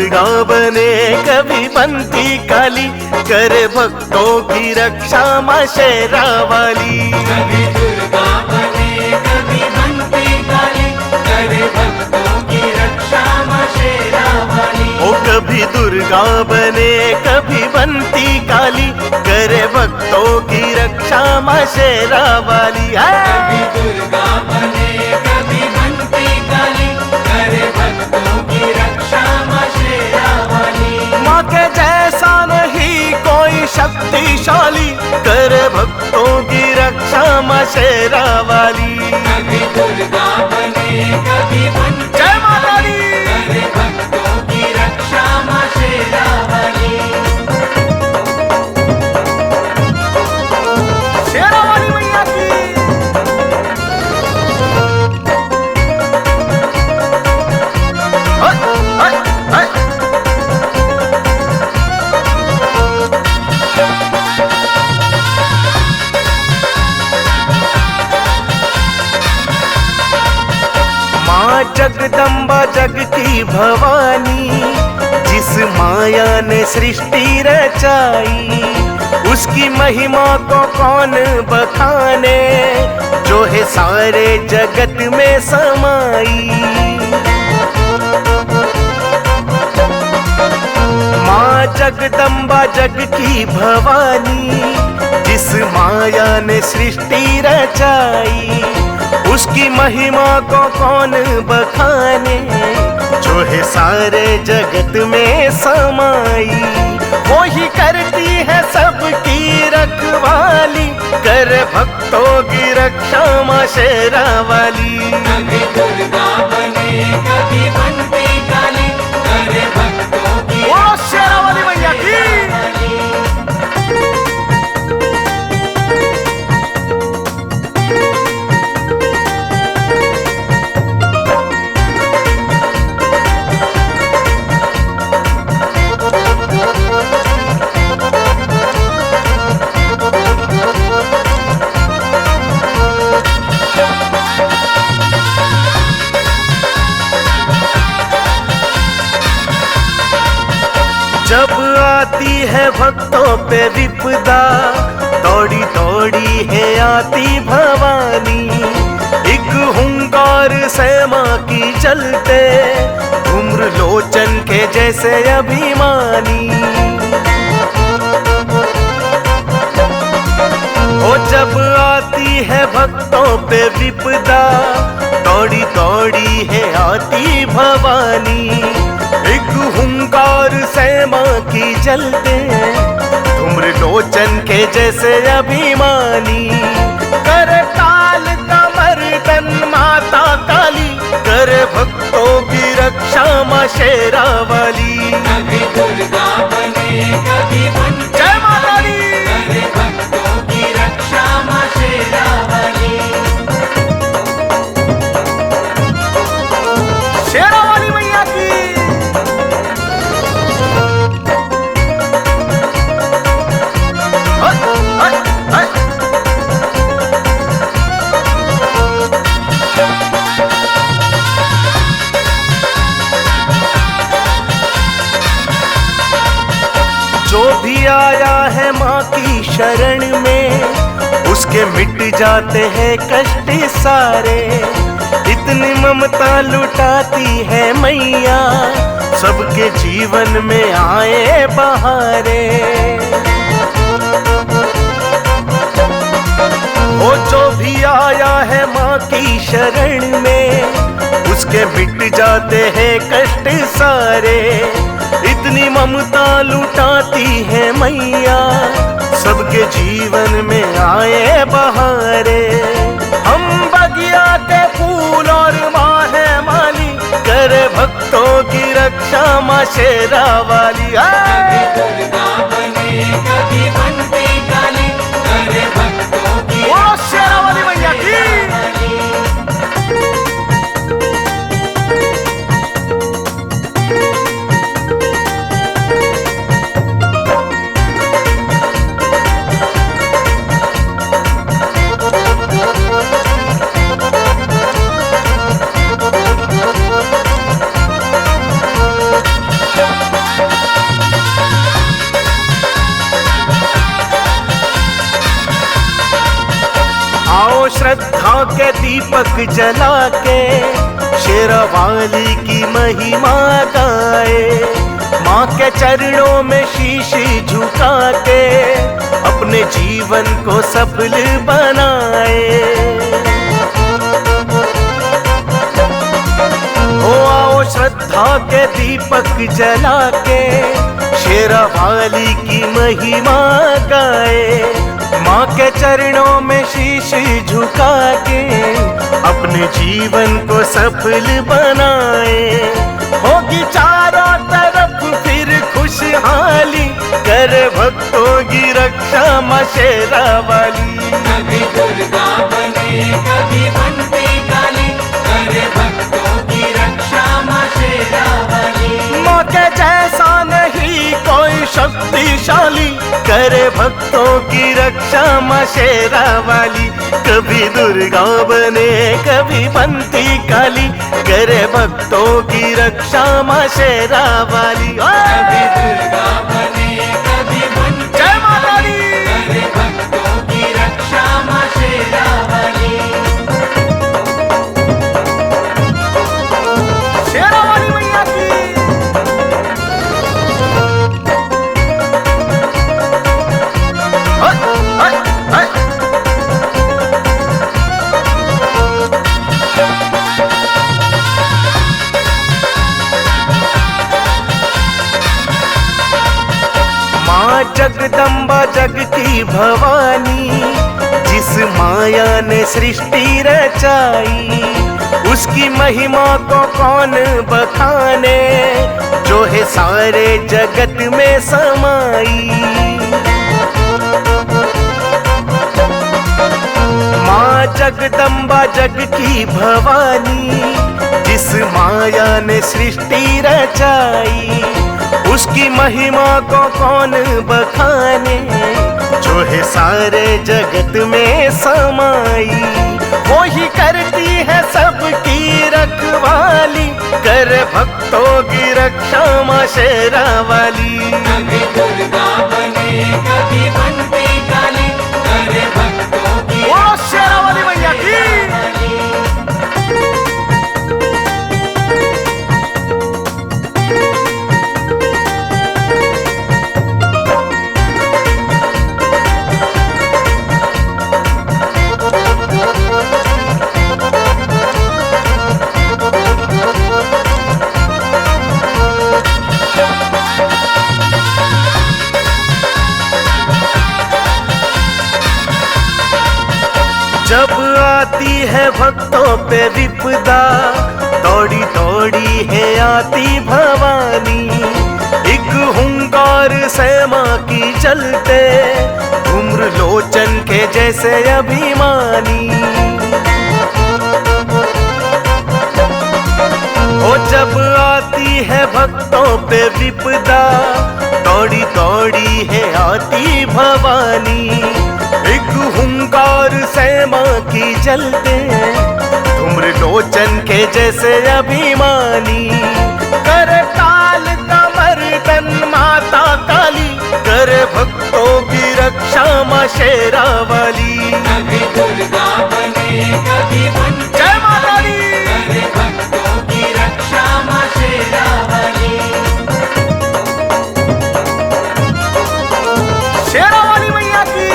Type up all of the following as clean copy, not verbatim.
दुर्गा बने कभी बनती काली, करे भक्तों की रक्षा माँ शेरा वाली। कभी दुर्गा बने कभी बनती काली, करे भक्तों की रक्षा माँ शेरा वाली। ओ कभी दुर्गा बने कभी बनती काली, करे भक्तों की रक्षा माँ शेरा वाली। कभी दुर्गा बने कभी बनती काली, करे भक्तों की रक्षा माँ शेरा वाली। माँ के जैसा नहीं कोई शक्तिशाली, करे भक्तों की रक्षा माँ शेरा वाली। कभी दुर्गा बने कभी बनती जय माता दी। करे भक्तों की रक्षा माँ शेरा वाली। शेरा वाली मैया की। हाय, हाय, हाय। माँ जगदम्बा जग की भवानी, जिस माया ने सृष्टि रचाई, उसकी महिमा को कौन बखाने, जो है सारे जगत में समाई। माँ जगदम्बा जग की भवानी, जिस माया ने सृष्टि रचाई, उसकी महिमा को कौन बखाने, जो है सारे जगत में समाई। वो ही करती है सबकी रखवाली, कर भक्तों की रक्षा माँ शेरा वाली। कभी दुर्गा बने कभी बनती काली, करे भक्तों की वो शेरा वाली मैया की। जब आती है भक्तों पे विपदा, दौड़ी दौड़ी है आती भवानी। एक हुंकार से माँ की चलते, धूम्र लोचन के जैसे अभिमानी। ओ जब आती है भक्तों पे विपदा, दौड़ी दौड़ी है आती भवानी। एक हुंकार से माँ की जलते, धूम्र लोचन के जैसे अभिमानी। कर काल का मर्दन माता काली, कर भक्तों की रक्षा माँ शेरा वाली। कभी दुर्गा बने कभी बनती जय माता दी। करे भक्तों की रक्षा माँ शेरा वाली। शेरा वाली मैया की। हाय, हाय, हाय। जो भी आया है माँ की शरण में, उसके मिट जाते हैं कष्ट सारे। इतनी ममता लुटाती है मैया, सबके जीवन में आए बहारे। वो जो भी आया है माँ की शरण में, उसके मिट जाते हैं कष्ट सारे। इतनी ममता लुटाती है मैया, सबके जीवन में आए बहारे। हम बगिया के फूल और माँ है माली, करे भक्तों की रक्षा माँ शेरा वाली। कभी दुर्गा बने कभी बनती काली, करे भक्तों की वो शेरा वाली मैया की। श्रद्धा के दीपक जला के शेरावाली की महिमा गाए। माँ के चरणों में शीश झुका के अपने जीवन को सफल बनाए। हो आओ श्रद्धा के दीपक जला के शेरावाली की महिमा गाए। माँ के चरणों में शीश झुका के अपने जीवन को सफल बनाए। होगी चारों तरफ फिर खुशहाली, कर भक्तों की रक्षा माँ शेरावाली। कभी दुर्गा बने कभी बनती काली, करे भक्तों की रक्षा माँ शेरावाली। माँ के जैसा नहीं कोई शक्तिशाली, करे भक्तों की रक्षा माँ शेरावाली। कभी दुर्गा बने कभी बनती काली, करे भक्तों की रक्षा माँ शेरावाली। कभी दुर्गा बने कभी बनती जय माता दी। करे भक्तों की रक्षा माँ शेरावाली। शेरावाली मैया की। माँ जगदम्बा जग की भवानी, जिस माया ने सृष्टि रचाई, उसकी महिमा को कौन बखाने, जो है सारे जगत में समाई। माँ जगदम्बा जग की भवानी, जिस माया ने सृष्टि रचाई, उसकी महिमा को कौन बखाने, जो है सारे जगत में समाई। वो ही करती है सबकी रखवाली, कर भक्तों की रक्षा माँ शेरावाली। कभी दुर्गा बने कभी बनती काली, करे भक्तों की वो शेरावाली मैया की। जब आती है भक्तों पे विपदा, दौड़ी दौड़ी है आती भवानी। एक हुंकार से माँ की चलते, धूम्र लोचन के जैसे अभिमानी। ओ जब आती है भक्तों पे विपदा, दौड़ी दौड़ी है आती भवानी। एक हुंकार से माँ की जलते, धूम्र लोचन के जैसे अभिमानी। कर काल का मर्दन माता काली, कर भक्तों की रक्षा माँ शेरावाली। कभी दुर्गा बने कभी बनती जय माता दी। करे भक्तों की रक्षा माँ शेरावाली। शेरावाली मैया की।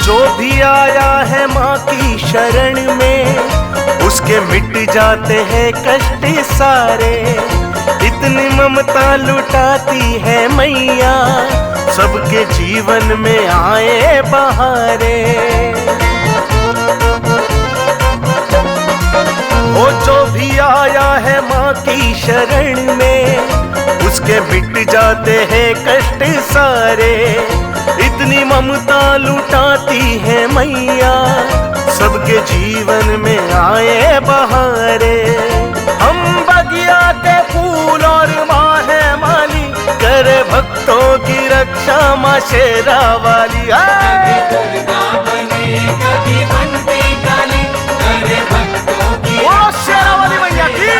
जो भी आया है माँ की शरण में, उसके मिट जाते हैं कष्ट सारे। इतनी ममता लुटाती है मैया, सबके जीवन में आए बहारे। वो जो भी आया है माँ की शरण में, उसके मिट जाते हैं कष्ट सारे। इतनी ममता लुटाती है मैया, सबके जीवन में आए बहारे। हम बगिया के फूल और माँ है माली, करे भक्तों की रक्षा माँ शेरा वाली। कभी दुर्गा बने कभी बनती काली, करे भक्तों की वो शेरा वाली मैया की।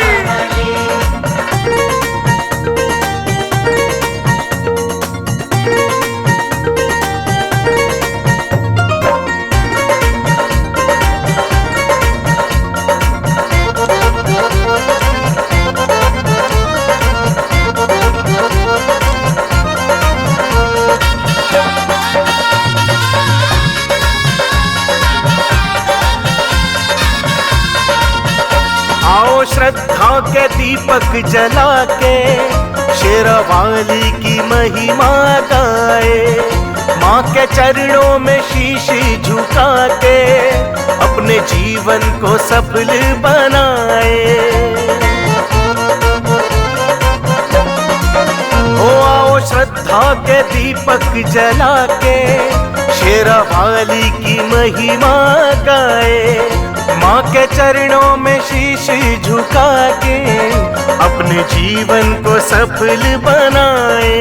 आओ श्रद्धा के दीपक जला के शेरावाली की महिमा गाए, माँ के चरणों में शीश झुका के अपने जीवन को सफल बनाए। हो आओ श्रद्धा के दीपक जला के शेरावाली की महिमा गाए, माँ के चरणों में शीश झुका के अपने जीवन को सफल बनाए।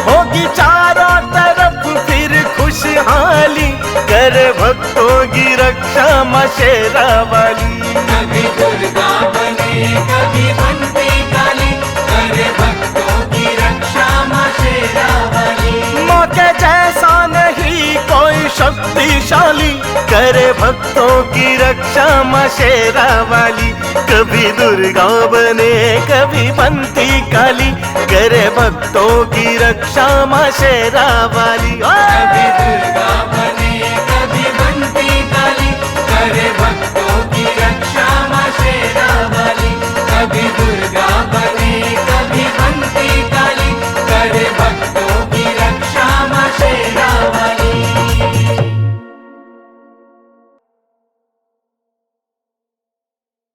होगी चारों तरफ फिर खुशहाली, करे भक्तों की रक्षा माँ शेरा वाली। कभी दुर्गा बने कभी बनती काली, करे भक्तों की रक्षा माँ शेरा वाली। माँ के जैसा नहीं कोई शक्तिशाली, करे भक्तों की रक्षा माँ शेरा वाली। कभी दुर्गा बने कभी बनती काली, करे भक्तों की रक्षा माँ शेरा वाली। कभी